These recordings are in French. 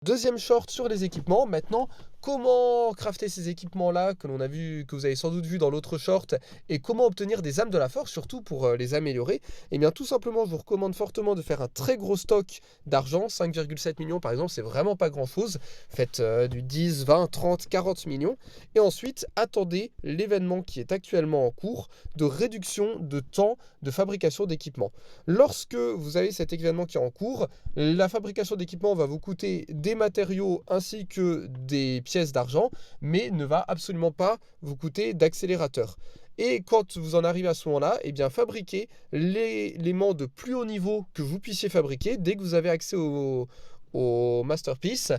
Deuxième short sur les équipements. Maintenant, comment crafter ces équipements-là que l'on a vu, que vous avez sans doute vu dans l'autre short, et comment obtenir des âmes de la force, surtout pour les améliorer. Eh bien, tout simplement, je vous recommande fortement de faire un très gros stock d'argent. 5,7 millions, par exemple, c'est vraiment pas grand-chose. Faites du 10, 20, 30, 40 millions. Et ensuite, attendez l'événement qui est actuellement en cours de réduction de temps de fabrication d'équipements. Lorsque vous avez cet événement qui est en cours, la fabrication d'équipements va vous coûter des matériaux ainsi que des pièces d'argent, mais ne va absolument pas vous coûter d'accélérateur. Et quand vous en arrivez à ce moment-là, eh bien fabriquez l'élément de plus haut niveau que vous puissiez fabriquer dès que vous avez accès au Masterpiece.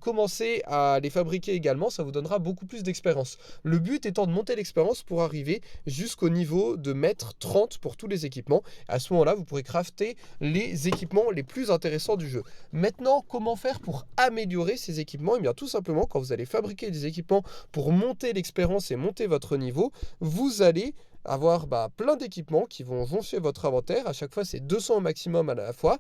Commencez à les fabriquer également, ça vous donnera beaucoup plus d'expérience. Le but étant de monter l'expérience pour arriver jusqu'au niveau de maître 30 pour tous les équipements. À ce moment-là, vous pourrez crafter les équipements les plus intéressants du jeu. Maintenant, comment faire pour améliorer ces équipements? Eh bien, tout simplement, quand vous allez fabriquer des équipements pour monter l'expérience et monter votre niveau, vous allez avoir plein d'équipements qui vont joncher votre inventaire. À chaque fois, c'est 200 au maximum à la fois.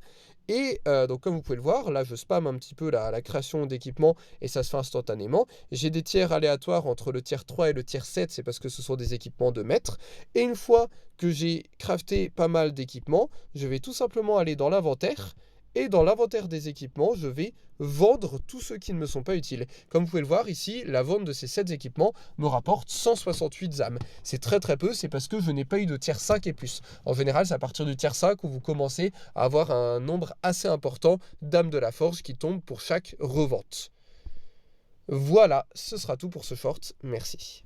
Et donc, comme vous pouvez le voir, là, je spam un petit peu la création d'équipements et ça se fait instantanément. J'ai des tiers aléatoires entre le tiers 3 et le tiers 7, c'est parce que ce sont des équipements de maître. Et une fois que j'ai crafté pas mal d'équipements, je vais tout simplement aller dans l'inventaire. Et dans l'inventaire des équipements, je vais vendre tous ceux qui ne me sont pas utiles. Comme vous pouvez le voir ici, la vente de ces 7 équipements me rapporte 168 âmes. C'est très très peu, c'est parce que je n'ai pas eu de tiers 5 et plus. En général, c'est à partir du tiers 5 où vous commencez à avoir un nombre assez important d'âmes de la forge qui tombent pour chaque revente. Voilà, ce sera tout pour ce short. Merci.